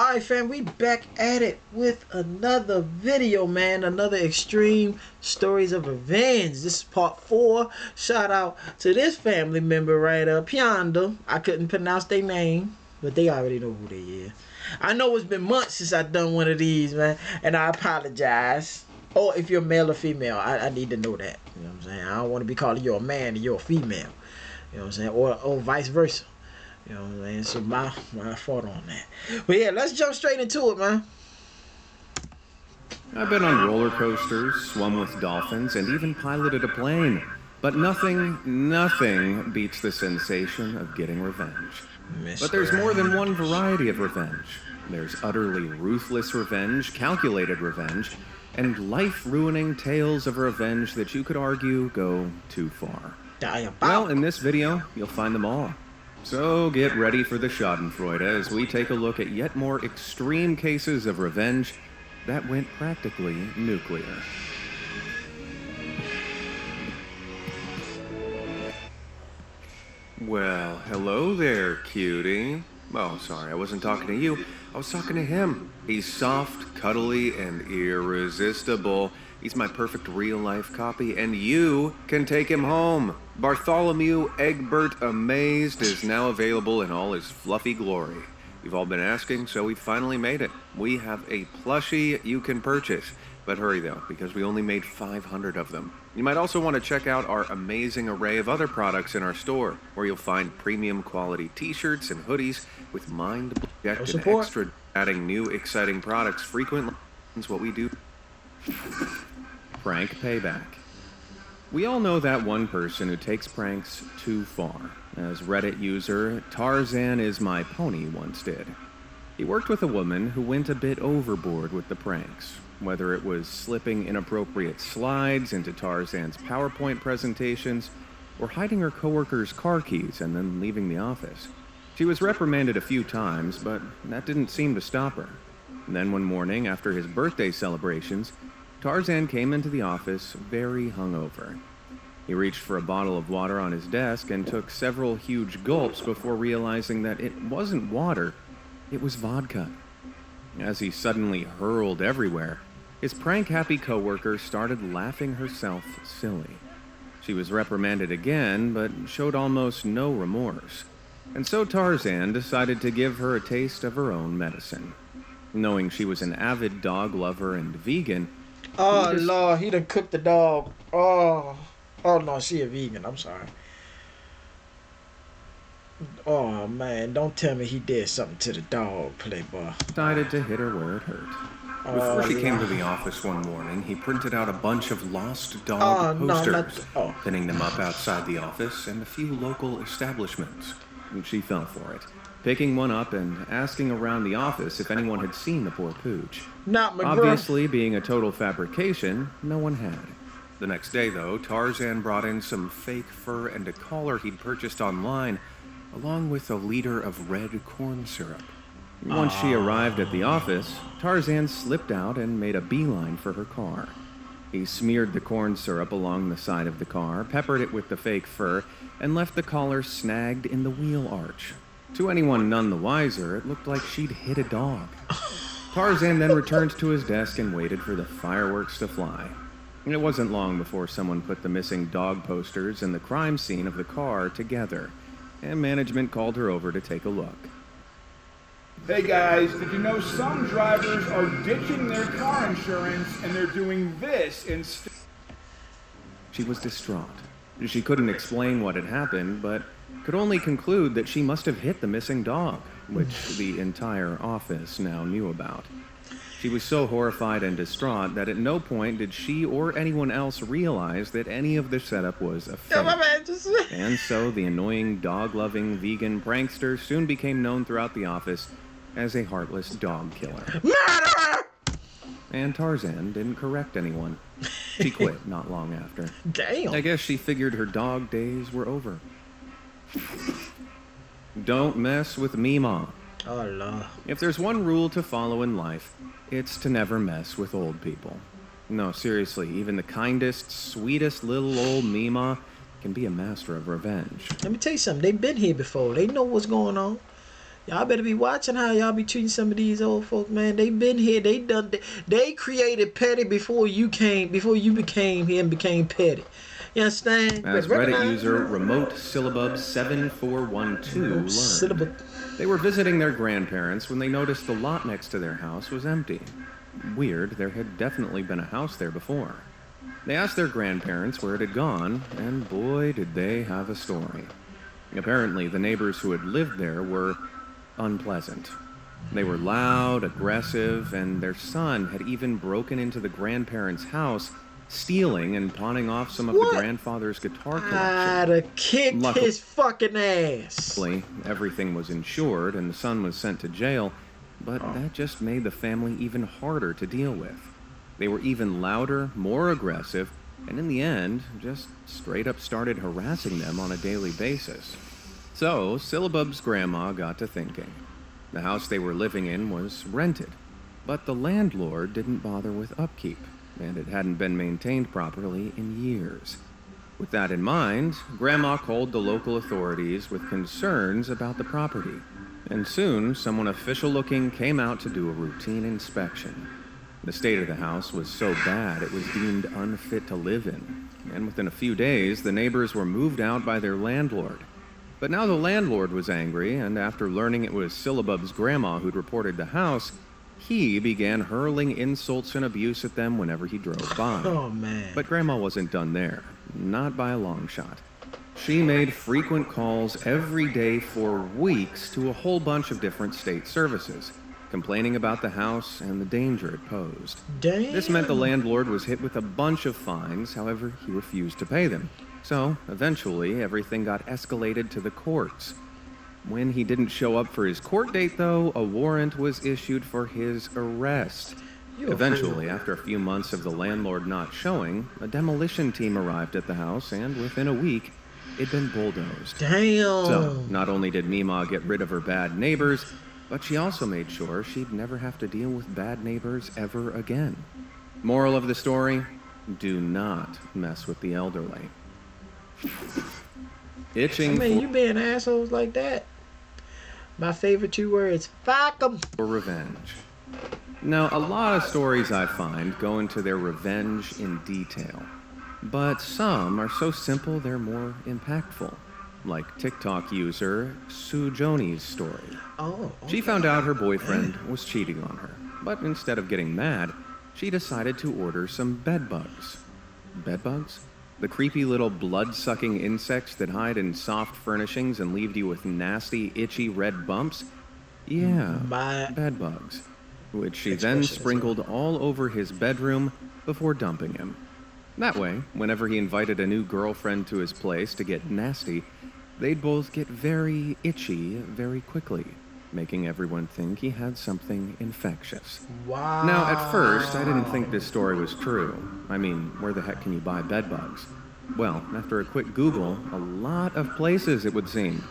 Alright fam, we back at it with another video, man. Another extreme stories of revenge. This is part 4. Shout out to this family member right up yonder. I couldn't pronounce their name, but they already know who they is. I know it's been months since I done one of these, man, and I apologize. Or if you're male or female, I need to know that. You know what I'm saying? I don't want to be calling you a man and you're a female. You know what I'm saying? Or vice versa. You know what I'm saying? So my fault on that. But yeah, let's jump straight into it, man. I've been on roller coasters, swum with dolphins, and even piloted a plane. But nothing beats the sensation of getting revenge. But there's more than one variety of revenge. There's utterly ruthless revenge, calculated revenge, and life-ruining tales of revenge that you could argue go too far. Well, in this video, you'll find them all. So get ready for the Schadenfreude as we take a look at yet more extreme cases of revenge that went practically nuclear. Well, hello there, cutie. Oh, sorry, I wasn't talking to you. I was talking to him. He's soft, cuddly, and irresistible. He's my perfect real-life copy, and you can take him home. Bartholomew Egbert Amazed is now available in all his fluffy glory. You've all been asking, so we finally made it. We have a plushie you can purchase. But hurry though, because we only made 500 of them. You might also want to check out our amazing array of other products in our store, where you'll find premium quality t-shirts and hoodies with mind-blowing and extra, adding new exciting products frequently. That's what we do. Prank payback. We all know that one person who takes pranks too far. As Reddit user Tarzan is my pony once did. He worked with a woman who went a bit overboard with the pranks, whether it was slipping inappropriate slides into Tarzan's PowerPoint presentations or hiding her coworker's car keys and then leaving the office. She was reprimanded a few times, but that didn't seem to stop her. And then one morning after his birthday celebrations, Tarzan came into the office very hungover. He reached for a bottle of water on his desk and took several huge gulps before realizing that it wasn't water, it was vodka. As he suddenly hurled everywhere, his prank-happy coworker started laughing herself silly. She was reprimanded again, but showed almost no remorse. And so Tarzan decided to give her a taste of her own medicine. Knowing she was an avid dog lover and vegan, oh Lord, he done cooked the dog. Oh no, she a vegan. I'm sorry. Oh man, don't tell me he did something to the dog, playboy. Decided to hit her where it hurt. Before she came to the office one morning, he printed out a bunch of lost dog posters, pinning them up outside the office and a few local establishments. And she fell for it, picking one up and asking around the office if anyone had seen the poor pooch. Not McGruff. Obviously, being a total fabrication, no one had. The next day, though, Tarzan brought in some fake fur and a collar he'd purchased online, along with a liter of red corn syrup. Once she arrived at the office, Tarzan slipped out and made a beeline for her car. He smeared the corn syrup along the side of the car, peppered it with the fake fur, and left the collar snagged in the wheel arch. To anyone none the wiser, it looked like she'd hit a dog. Tarzan then returned to his desk and waited for the fireworks to fly. It wasn't long before someone put the missing dog posters and the crime scene of the car together, and management called her over to take a look. Hey guys, did you know some drivers are ditching their car insurance and they're doing this instead? She was distraught. She couldn't explain what had happened, but could only conclude that she must have hit the missing dog, which the entire office now knew about. She was so horrified and distraught that at no point did she or anyone else realize that any of the setup was a fake. And so the annoying dog-loving vegan prankster soon became known throughout the office as a heartless dog killer. Murderer! And Tarzan didn't correct anyone. She quit not long after. Damn. I guess she figured her dog days were over. Don't mess with Mima. Oh Lord. If there's one rule to follow in life, it's to never mess with old people. No, seriously, even the kindest, sweetest little old Mima can be a master of revenge. Let me tell you something. They've been here before. They know what's going on. Y'all better be watching how y'all be treating some of these old folks, man. They been here. They created petty before you became here and became petty. You understand? As Reddit user Remote Syllabub 7412 learned, they were visiting their grandparents when they noticed the lot next to their house was empty. Weird, there had definitely been a house there before. They asked their grandparents where it had gone, and boy, did they have a story. Apparently, the neighbors who had lived there were unpleasant. They were loud, aggressive, and their son had even broken into the grandparents' house, stealing and pawning off some of the grandfather's guitar collection. I'd have kicked his fucking ass. Everything was insured and the son was sent to jail, but that just made the family even harder to deal with. They were even louder, more aggressive, and in the end, just straight up started harassing them on a daily basis. So, Syllabub's grandma got to thinking. The house they were living in was rented, but the landlord didn't bother with upkeep, and it hadn't been maintained properly in years. With that in mind, Grandma called the local authorities with concerns about the property, and soon someone official-looking came out to do a routine inspection. The state of the house was so bad it was deemed unfit to live in, and within a few days, the neighbors were moved out by their landlord. But now the landlord was angry, and after learning it was Syllabub's grandma who'd reported the house, he began hurling insults and abuse at them whenever he drove by. Oh, man. But Grandma wasn't done there, not by a long shot. She made frequent calls every day for weeks to a whole bunch of different state services, complaining about the house and the danger it posed. Damn. This meant the landlord was hit with a bunch of fines, however, he refused to pay them. So, eventually, everything got escalated to the courts. When he didn't show up for his court date, though, a warrant was issued for his arrest. Eventually, after a few months of the landlord not showing, a demolition team arrived at the house, and within a week, it'd been bulldozed. Damn. So, not only did Mima get rid of her bad neighbors, but she also made sure she'd never have to deal with bad neighbors ever again. Moral of the story, do not mess with the elderly. Itching you being assholes like that. My favorite 2 words, fuck 'em. For revenge. Now, a lot of stories I find go into their revenge in detail, but some are so simple they're more impactful. Like TikTok user Sue Joni's story. Oh. Okay. She found out her boyfriend was cheating on her, but instead of getting mad, she decided to order some bed bugs. Bed bugs? The creepy little blood-sucking insects that hide in soft furnishings and leave you with nasty, itchy red bumps? Yeah, bed bugs. Which she then sprinkled all over his bedroom before dumping him. That way, whenever he invited a new girlfriend to his place to get nasty, they'd both get very itchy very quickly, making everyone think he had something infectious. Wow. Now, at first, I didn't think this story was true. I mean, where the heck can you buy bed bugs? Well, after a quick Google, a lot of places it would seem.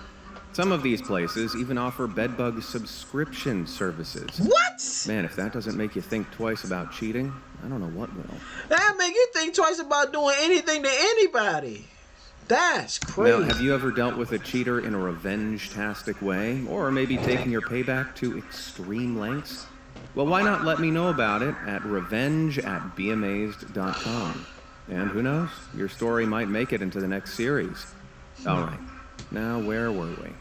Some of these places even offer bedbug subscription services. What? Man, if that doesn't make you think twice about cheating, I don't know what will. That make you think twice about doing anything to anybody. That's crazy. Now, have you ever dealt with a cheater in a revenge-tastic way? Or maybe taking your payback to extreme lengths? Well, why not let me know about it at revenge@beamazed.com. And who knows, your story might make it into the next series. Alright, now where were we?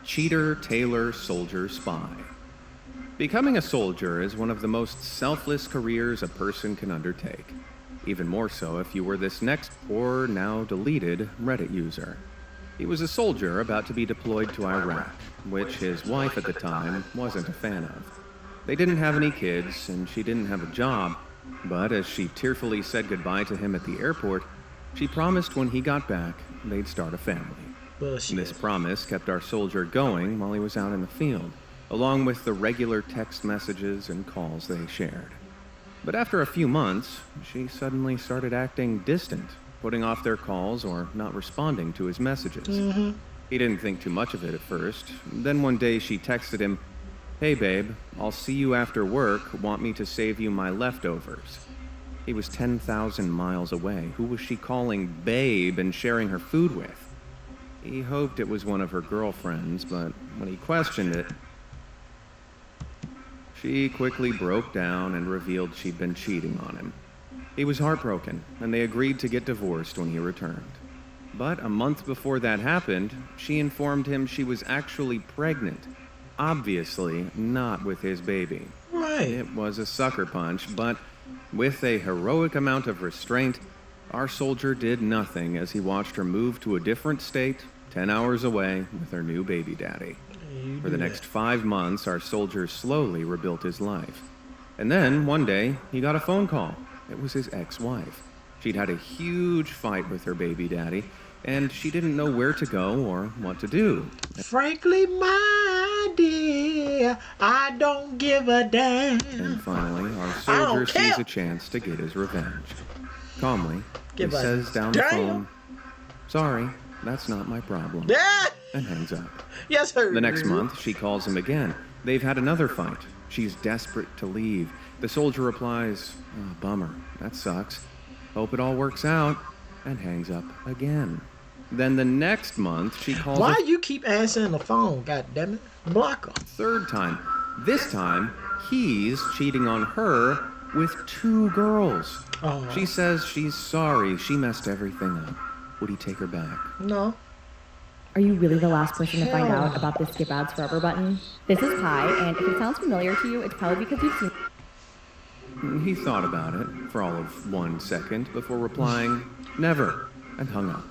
Cheater, tailor, soldier, spy. Becoming a soldier is one of the most selfless careers a person can undertake. Even more so if you were this next poor, now deleted Reddit user. He was a soldier about to be deployed to Iraq, which his wife at the time wasn't a fan of. They didn't have any kids, and she didn't have a job, but as she tearfully said goodbye to him at the airport, she promised when he got back, they'd start a family. Bullshit. This promise kept our soldier going while he was out in the field, along with the regular text messages and calls they shared. But after a few months, she suddenly started acting distant, putting off their calls or not responding to his messages. He didn't think too much of it at first. Then one day she texted him, "Hey babe, I'll see you after work. Want me to save you my leftovers?" He was 10,000 miles away. Who was she calling babe and sharing her food with? He hoped it was one of her girlfriends, but when he questioned it, she quickly broke down and revealed she'd been cheating on him. He was heartbroken, and they agreed to get divorced when he returned. But a month before that happened, she informed him she was actually pregnant. Obviously, not with his baby. Right. It was a sucker punch, but with a heroic amount of restraint, our soldier did nothing as he watched her move to a different state, 10 hours away, with her new baby daddy. For the next 5 months, our soldier slowly rebuilt his life. And then, one day, he got a phone call. It was his ex-wife. She'd had a huge fight with her baby daddy, and she didn't know where to go or what to do. Frankly, my dear, I don't give a damn. And finally, our soldier sees a chance to get his revenge. Calmly, he says down the phone, "Sorry, that's not my problem," Yeah. and hangs up. Yes, sir. The next month, she calls him again. They've had another fight. She's desperate to leave. The soldier replies, "Oh, bummer, that sucks. Hope it all works out," and hangs up again. Then the next month, she calls Why you keep answering the phone, goddammit? Block her. third time. This time, he's cheating on her with 2 girls. Oh. She says she's sorry, she messed everything up. Would he take her back? No. Are you really the last person to find out about the skip ads forever button? This is Kai, and if it sounds familiar to you, it's probably because you've seen... He thought about it for all of 1 second before replying, "Never," and hung up.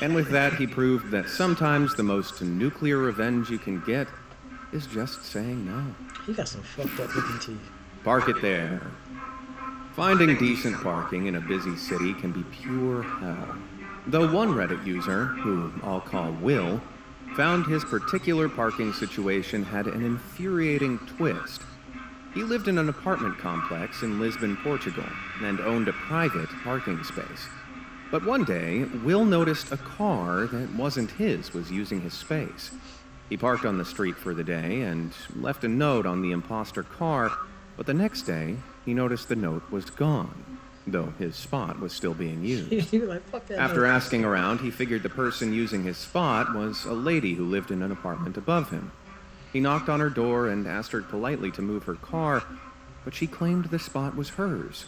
And with that, he proved that sometimes the most nuclear revenge you can get is just saying no. He got some fucked up looking teeth. Park it there. Finding decent parking in a busy city can be pure hell. Though one Reddit user, who I'll call Will, found his particular parking situation had an infuriating twist. He lived in an apartment complex in Lisbon, Portugal, and owned a private parking space. But one day, Will noticed a car that wasn't his was using his space. He parked on the street for the day and left a note on the imposter car, but the next day, he noticed the note was gone, though his spot was still being used. He was like, fuck that. After asking around, he figured the person using his spot was a lady who lived in an apartment above him. He knocked on her door and asked her politely to move her car, but she claimed the spot was hers.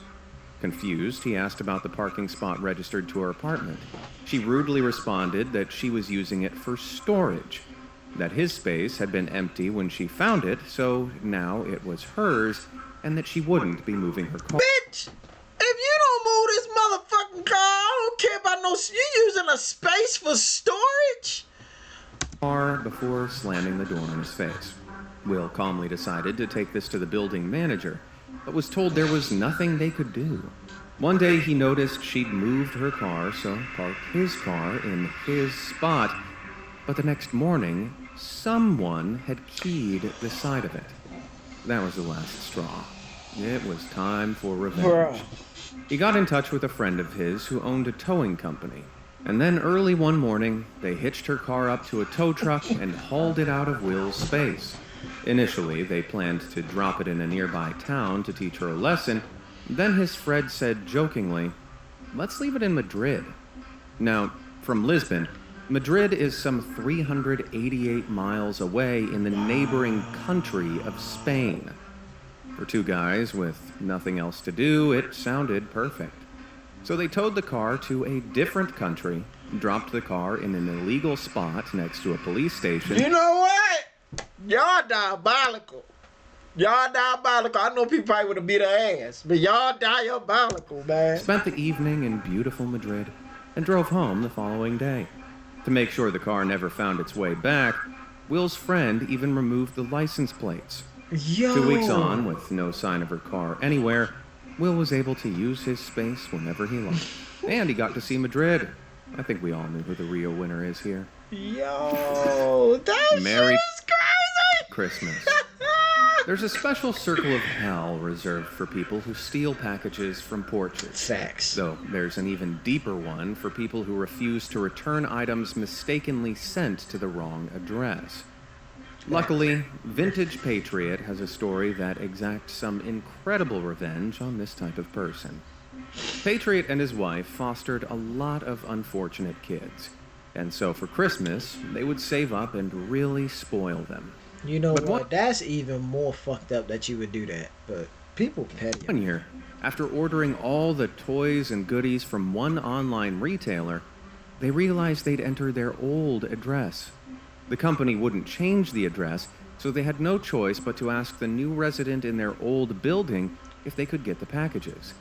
Confused, he asked about the parking spot registered to her apartment. She rudely responded that she was using it for storage, that his space had been empty when she found it, so now it was hers, and that she wouldn't be moving her car. Bitch! If you don't move this motherfucking car, I don't care about no... You using a space for storage? Before slamming the door in his face. Will calmly decided to take this to the building manager, but was told there was nothing they could do. One day he noticed she'd moved her car, so parked his car in his spot, but the next morning, someone had keyed the side of it. That was the last straw. It was time for revenge. Bruh. He got in touch with a friend of his who owned a towing company. And then early one morning, they hitched her car up to a tow truck and hauled it out of Will's space. Initially, they planned to drop it in a nearby town to teach her a lesson. Then his friend said jokingly, "Let's leave it in Madrid." Now, from Lisbon, Madrid is some 388 miles away in the neighboring country of Spain. For 2 guys with nothing else to do, it sounded perfect. So they towed the car to a different country, dropped the car in an illegal spot next to a police station. You know what? Y'all diabolical. Y'all diabolical. I know people probably would have beat her ass, but y'all diabolical, man. Spent the evening in beautiful Madrid and drove home the following day. To make sure the car never found its way back, Will's friend even removed the license plates. Yo. 2 weeks on, with no sign of her car anywhere, Will was able to use his space whenever he liked. And he got to see Madrid. I think we all knew who the real winner is here. Yo, that Merry shit is crazy. Christmas. There's a special circle of hell reserved for people who steal packages from porches. Facts. Though there's an even deeper one for people who refuse to return items mistakenly sent to the wrong address. Luckily, Vintage Patriot has a story that exacts some incredible revenge on this type of person. Patriot and his wife fostered a lot of unfortunate kids. And so for Christmas, they would save up and really spoil them. You know But what? That's even more fucked up that you would do that. But people petty. One year, after ordering all the toys and goodies from one online retailer, they realized they'd entered their old address. The company wouldn't change the address, so they had no choice but to ask the new resident in their old building if they could get the packages.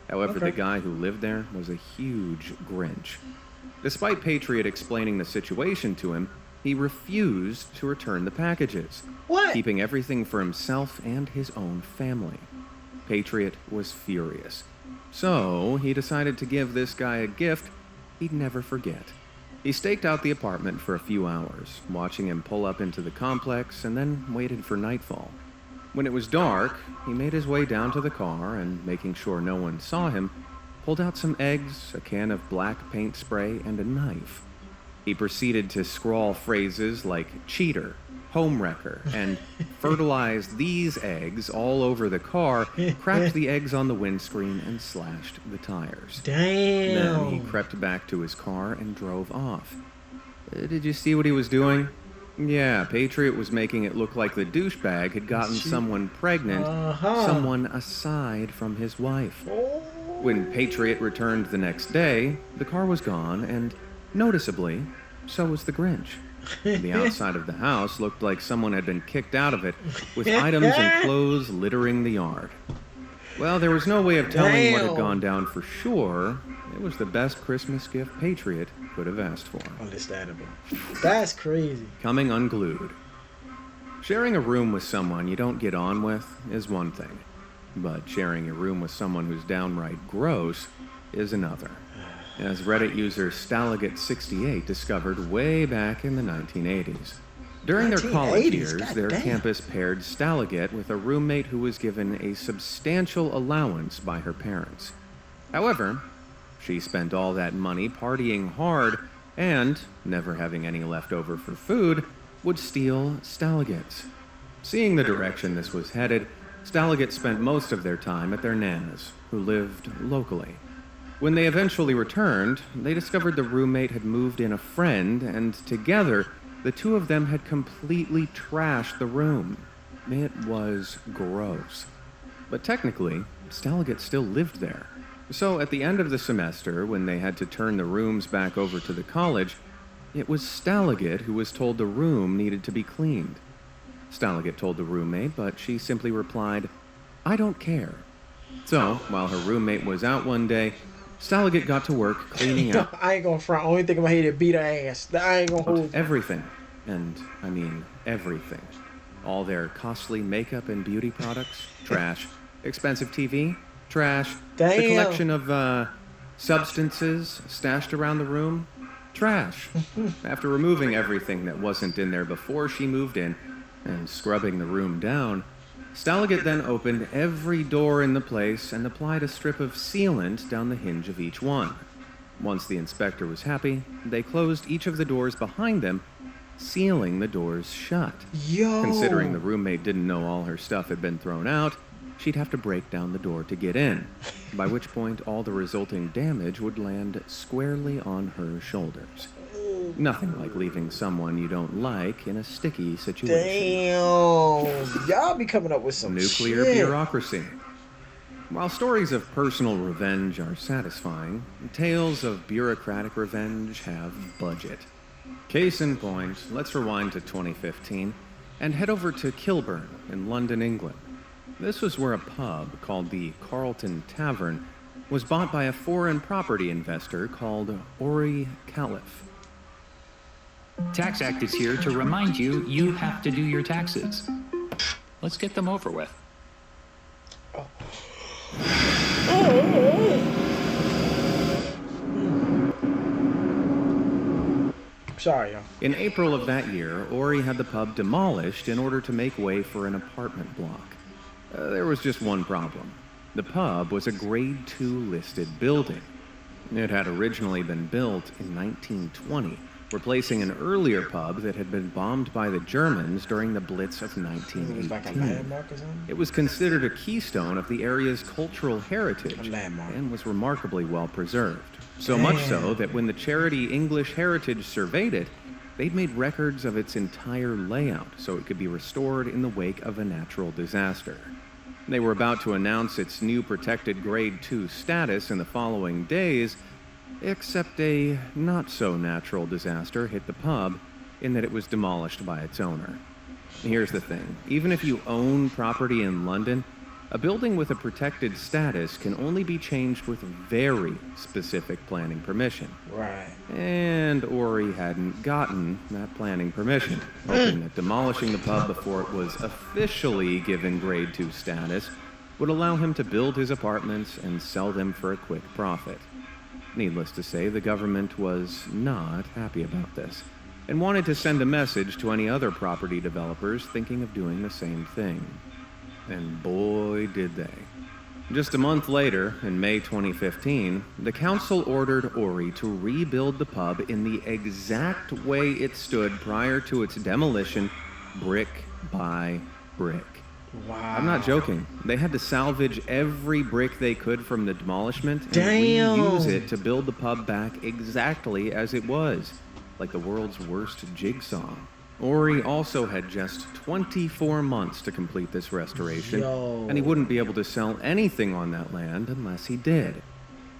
However, the guy who lived there was a huge Grinch. Despite Patriot explaining the situation to him, he refused to return the packages, keeping everything for himself and his own family. Patriot was furious. So he decided to give this guy a gift he'd never forget. He staked out the apartment for a few hours, watching him pull up into the complex, and then waited for nightfall. When it was dark, he made his way down to the car and, making sure no one saw him, pulled out some eggs, a can of black paint spray, and a knife. He proceeded to scrawl phrases like cheater, homewrecker, and fertilized these eggs all over the car, cracked the eggs on the windscreen, and slashed the tires. Damn. Then he crept back to his car and drove off. Did you see what he was doing? Yeah, Patriot was making it look like the douchebag had gotten someone pregnant, someone aside from his wife. When Patriot returned the next day, the car was gone, and noticeably, so was the Grinch. The outside of the house looked like someone had been kicked out of it, with items and clothes littering the yard. Well, there was no way of telling what had gone down for sure. It was the best Christmas gift Patriot could have asked for. Understandable. That's crazy. Coming unglued. Sharing a room with someone you don't get on with is one thing, but sharing a room with someone who's downright gross is another, as Reddit user Stalaget68 discovered way back in the 1980s. During their college years, their campus paired Stalaget with a roommate who was given a substantial allowance by her parents. However, she spent all that money partying hard and, never having any left over for food, would steal Stalaget's. Seeing the direction this was headed, Stalaget spent most of their time at their nanas, who lived locally. When they eventually returned, they discovered the roommate had moved in a friend, and together, the two of them had completely trashed the room. It was gross. But technically, Stalaget still lived there. So at the end of the semester, when they had to turn the rooms back over to the college, it was Stalaget who was told the room needed to be cleaned. Stalaget told the roommate, but she simply replied, "I don't care." So, while her roommate was out one day, Stalaget got to work cleaning up I ain't gonna front. Only thing in my head is beat her ass. I ain't gonna hold. everything. And I mean everything. All their costly makeup and beauty products, trash. Expensive TV, trash. Damn. The collection of substances stashed around the room, trash. After removing everything that wasn't in there before she moved in and scrubbing the room down, Stalaget then opened every door in the place and applied a strip of sealant down the hinge of each one. Once the inspector was happy, they closed each of the doors behind them, sealing the doors shut. Yo. Considering the roommate didn't know all her stuff had been thrown out, she'd have to break down the door to get in, by which point all the resulting damage would land squarely on her shoulders. Nothing like leaving someone you don't like in a sticky situation. Damn. Y'all be coming up with some Nuclear shit. bureaucracy. While stories of personal revenge are satisfying, tales of bureaucratic revenge have budget. Case in point, let's rewind to 2015 and head over to Kilburn in London, England. This was where a pub called the Carlton Tavern was bought by a foreign property investor called Ori Caliph. Tax Act is here to remind you you have to do your taxes. Let's get them over with. Sorry, y'all. In April of that year, Ori had the pub demolished in order to make way for an apartment block. There was just one problem. The pub was a Grade 2 listed building. It had originally been built in 1920, replacing an earlier pub that had been bombed by the Germans during the Blitz of Is it like a 1918. landmark or something? It was considered a keystone of the area's cultural heritage A landmark. and was remarkably well preserved. So much so that when the charity English Heritage surveyed it, they'd made records of its entire layout so it could be restored in the wake of a natural disaster. They were about to announce its new protected Grade 2 status in the following days, except a not-so-natural disaster hit the pub in that it was demolished by its owner. Here's the thing. Even if you own property in London, a building with a protected status can only be changed with very specific planning permission. Right. And Ori hadn't gotten that planning permission, hoping that demolishing the pub before it was officially given Grade 2 status would allow him to build his apartments and sell them for a quick profit. Needless to say, the government was not happy about this, and wanted to send a message to any other property developers thinking of doing the same thing. And boy, did they. Just a month later, in May 2015, the council ordered Ori to rebuild the pub in the exact way it stood prior to its demolition, brick by brick. Wow. I'm not joking. They had to salvage every brick they could from the demolishment and Damn. reuse it to build the pub back exactly as it was, like the world's worst jigsaw. Ori also had just 24 months to complete this restoration, Yo. and he wouldn't be able to sell anything on that land unless he did.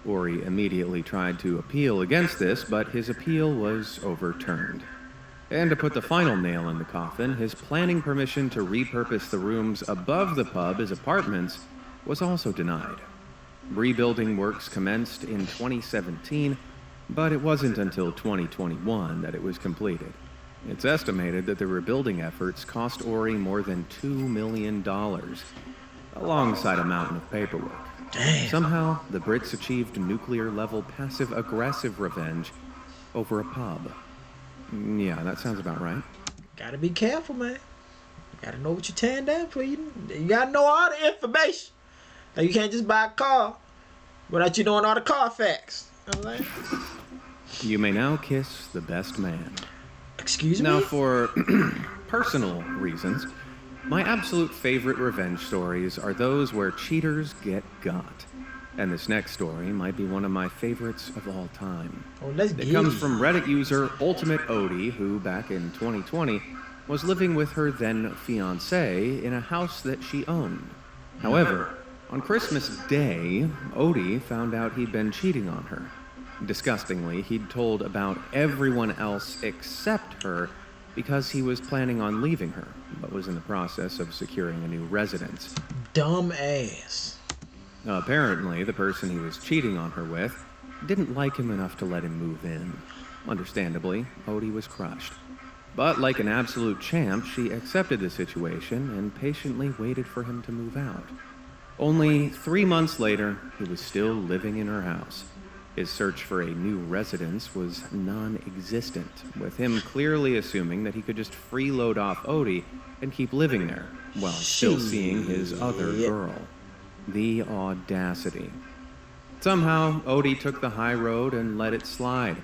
Ori immediately tried to appeal against this, but his appeal was overturned. And to put the final nail in the coffin, his planning permission to repurpose the rooms above the pub as apartments was also denied. Rebuilding works commenced in 2017, but it wasn't until 2021 that it was completed. It's estimated that the rebuilding efforts cost Ori more than $2 million, alongside a mountain of paperwork. Damn. Somehow, the Brits achieved nuclear-level passive-aggressive revenge over a pub. Yeah, that sounds about right. Gotta be careful, man. Gotta know what you're tearing down for. You gotta know all the information. Now, you can't just buy a car without you knowing all the car facts. You know what I'm saying? You may now kiss the best man. Excuse me? Now, for personal reasons, my absolute favorite revenge stories are those where cheaters get got. And this next story might be one of my favorites of all time. Oh, let's It get comes it. from Reddit user Ultimate Odie, who back in 2020 was living with her then fiancé in a house that she owned. However, on Christmas Day, Odie found out he'd been cheating on her. Disgustingly, he'd told about everyone else except her because he was planning on leaving her, but was in the process of securing a new residence. Dumb ass. Apparently, the person he was cheating on her with didn't like him enough to let him move in. Understandably, Odie was crushed. But like an absolute champ, she accepted the situation and patiently waited for him to move out. Only 3 months later, he was still living in her house. His search for a new residence was non-existent, with him clearly assuming that he could just freeload off Odie and keep living there, while still seeing his other girl. The audacity. Somehow, Odie took the high road and let it slide,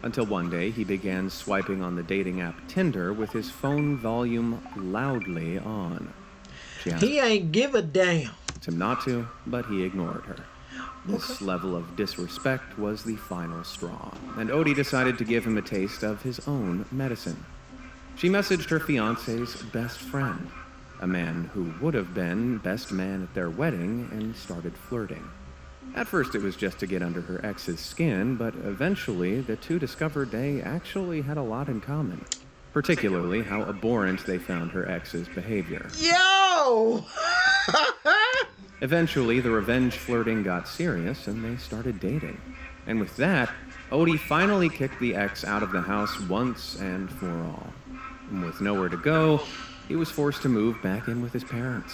until one day he began swiping on the dating app Tinder with his phone volume loudly on. She asked He ain't give a damn. him not to, but he ignored her. This level of disrespect was the final straw, and Odie decided to give him a taste of his own medicine. She messaged her fiancé's best friend, a man who would have been best man at their wedding, and started flirting. At first it was just to get under her ex's skin, but eventually the two discovered they actually had a lot in common, particularly how abhorrent they found her ex's behavior. Yo! Eventually, the revenge flirting got serious and they started dating. And with that, Odie finally kicked the ex out of the house once and for all. And with nowhere to go, he was forced to move back in with his parents.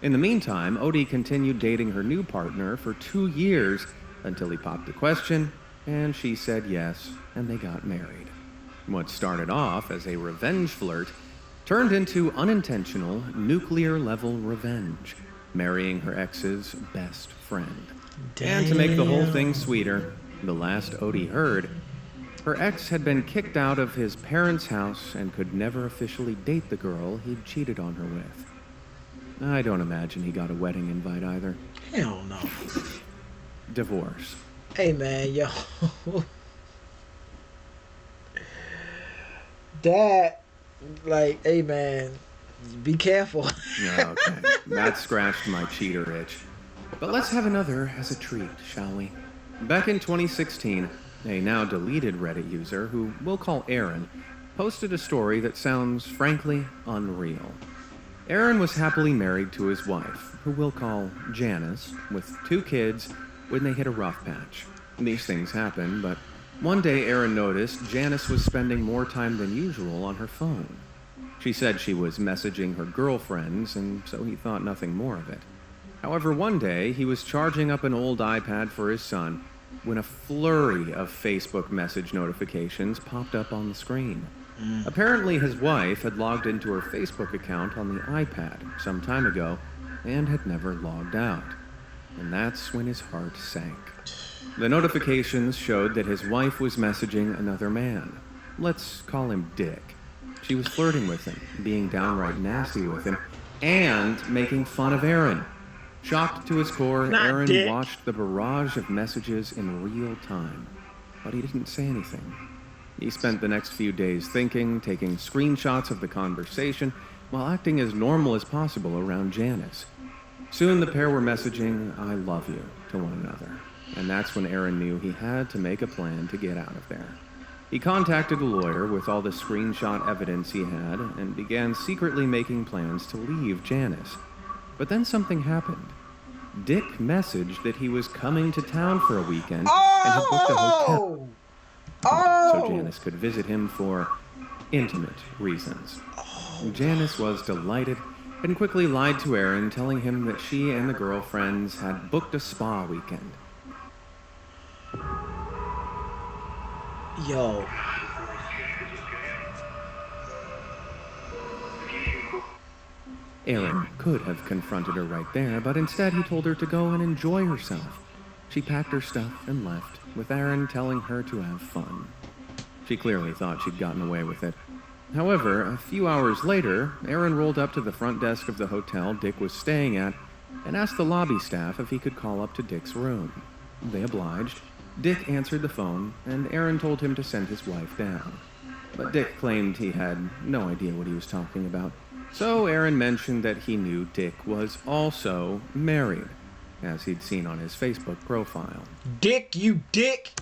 In the meantime, Odie continued dating her new partner for 2 years until he popped the question, and she said yes, and they got married. What started off as a revenge flirt turned into unintentional, nuclear-level revenge, marrying her ex's best friend. And to make the whole thing sweeter, the last Odie heard, Her ex had been kicked out of his parents' house and could never officially date the girl he'd cheated on her with. I don't imagine he got a wedding invite either. Hell no. Divorce. Hey man, yo. That, like, hey man, be careful. Okay, that scratched my cheater itch. But let's have another as a treat, shall we? Back in 2016, a now deleted Reddit user, who we'll call Aaron, posted a story that sounds, frankly, unreal. Aaron was happily married to his wife, who we'll call Janice, with 2 kids when they hit a rough patch. These things happen, but one day Aaron noticed Janice was spending more time than usual on her phone. She said she was messaging her girlfriends, and so he thought nothing more of it. However, one day he was charging up an old iPad for his son when a flurry of Facebook message notifications popped up on the screen. Apparently his wife had logged into her Facebook account on the iPad some time ago and had never logged out. And that's when his heart sank. The notifications showed that his wife was messaging another man. Let's call him Dick. She was flirting with him, being downright nasty with him, and making fun of Aaron. Shocked to his core, Not Aaron Dick. watched the barrage of messages in real time, but he didn't say anything. He spent the next few days thinking, taking screenshots of the conversation, while acting as normal as possible around Janice. Soon the pair were messaging, "I love you," to one another, and that's when Aaron knew he had to make a plan to get out of there. He contacted a lawyer with all the screenshot evidence he had and began secretly making plans to leave Janice. But then something happened. Dick messaged that he was coming to town for a weekend and had booked a hotel so Janice could visit him for intimate reasons. Janice was delighted and quickly lied to Aaron, telling him that she and the girlfriends had booked a spa weekend. Yo. Aaron could have confronted her right there, but instead he told her to go and enjoy herself. She packed her stuff and left, with Aaron telling her to have fun. She clearly thought she'd gotten away with it. However, a few hours later, Aaron rolled up to the front desk of the hotel Dick was staying at and asked the lobby staff if he could call up to Dick's room. They obliged. Dick answered the phone, and Aaron told him to send his wife down. But Dick claimed he had no idea what he was talking about. So Aaron mentioned that he knew Dick was also married, as he'd seen on his Facebook profile. Dick, you dick!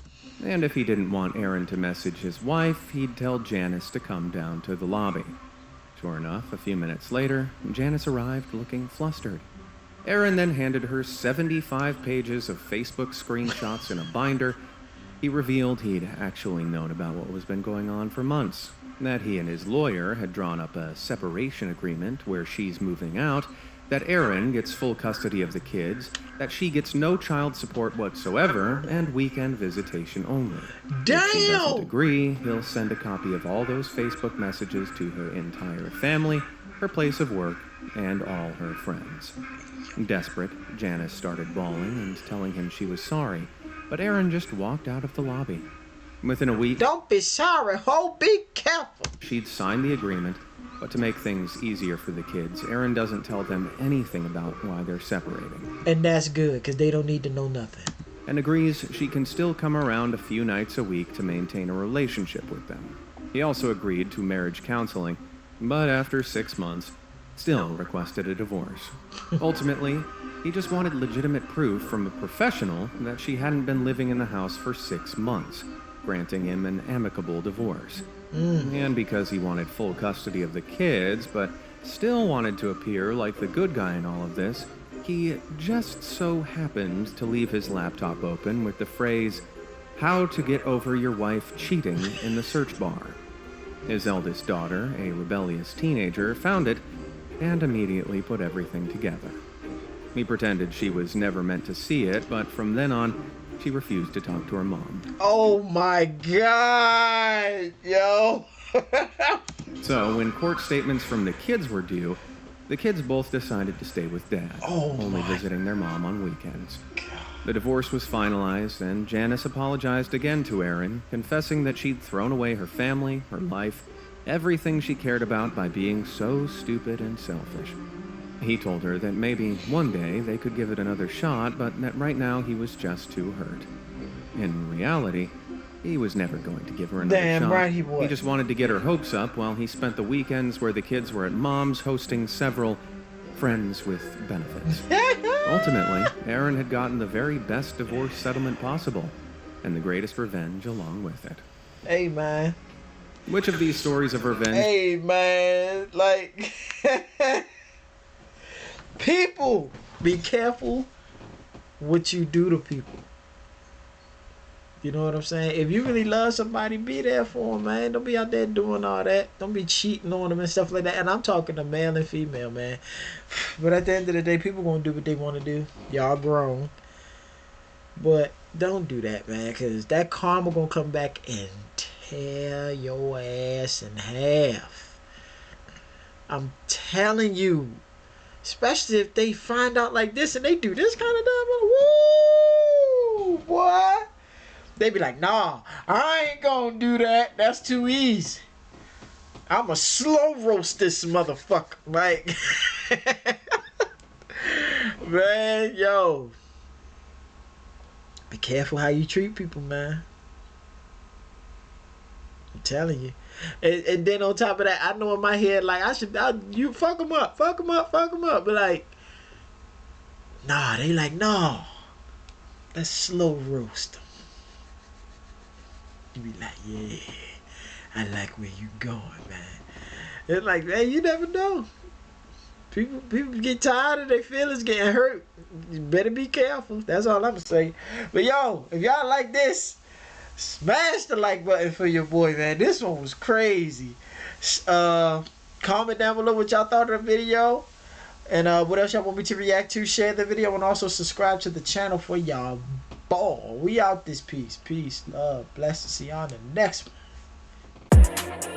And if he didn't want Aaron to message his wife, he'd tell Janice to come down to the lobby. Sure enough, a few minutes later, Janice arrived looking flustered. Aaron then handed her 75 pages of Facebook screenshots in a binder. He revealed he'd actually known about what was been going on for months, that he and his lawyer had drawn up a separation agreement where she's moving out, that Aaron gets full custody of the kids, that she gets no child support whatsoever, and weekend visitation only. If she doesn't Damn! agree, he'll send a copy of all those Facebook messages to her entire family, her place of work, and all her friends. Desperate, Janice started bawling and telling him she was sorry, but Aaron just walked out of the lobby. Within a week, Don't be sorry, ho, be careful. she'd signed the agreement, but to make things easier for the kids, Aaron doesn't tell them anything about why they're separating, And that's good, because they don't need to know nothing. and agrees she can still come around a few nights a week to maintain a relationship with them. He also agreed to marriage counseling, but after 6 months, still requested a divorce. Ultimately, he just wanted legitimate proof from a professional that she hadn't been living in the house for 6 months, granting him an amicable divorce. And because he wanted full custody of the kids, but still wanted to appear like the good guy in all of this, he just so happened to leave his laptop open with the phrase, "How to get over your wife cheating," in the search bar. His eldest daughter, a rebellious teenager, found it and immediately put everything together. He pretended she was never meant to see it, but from then on, she refused to talk to her mom. Oh my god, yo. So, when court statements from the kids were due, the kids both decided to stay with Dad, Oh only my visiting their mom on weekends. The divorce was finalized, and Janice apologized again to Aaron, confessing that she'd thrown away her family, her life, everything she cared about by being so stupid and selfish. He told her that maybe one day they could give it another shot, but that right now he was just too hurt. In reality, he was never going to give her another Damn shot. right he was. He just wanted to get her hopes up while he spent the weekends where the kids were at mom's hosting several friends with benefits. Ultimately, Aaron had gotten the very best divorce settlement possible, and the greatest revenge along with it. Hey, man. Which of these stories of revenge... Hey, man. Like, people, be careful what you do to people. You know what I'm saying? If you really love somebody, be there for them, man. Don't be out there doing all that. Don't be cheating on them and stuff like that. And I'm talking to male and female, man. But at the end of the day, people gonna do what they want to do. Y'all grown. But don't do that, man, because that karma gonna come back and tear your ass in half. I'm telling you. Especially if they find out like this and they do this kind of stuff. Woo! Boy. They be like, nah, I ain't gonna do that. That's too easy. I'ma slow roast this motherfucker. Like, man, yo. Be careful how you treat people, man. I'm telling you. And then on top of that, I know in my head, like, you fuck them up, fuck them up, fuck them up. But like, nah, they like, nah. Let's slow roast them. You be like, yeah, I like where you going, man. It's like, man, you never know. People get tired of their feelings getting hurt. You better be careful. That's all I'm gonna say. But yo, if y'all like this, smash the like button for your boy, man. This one was crazy. Comment down below what y'all thought of the video. And what else y'all want me to react to. Share the video and also subscribe to the channel for y'all. Ball. We out this piece. Peace, love, blessings. See y'all on the next one.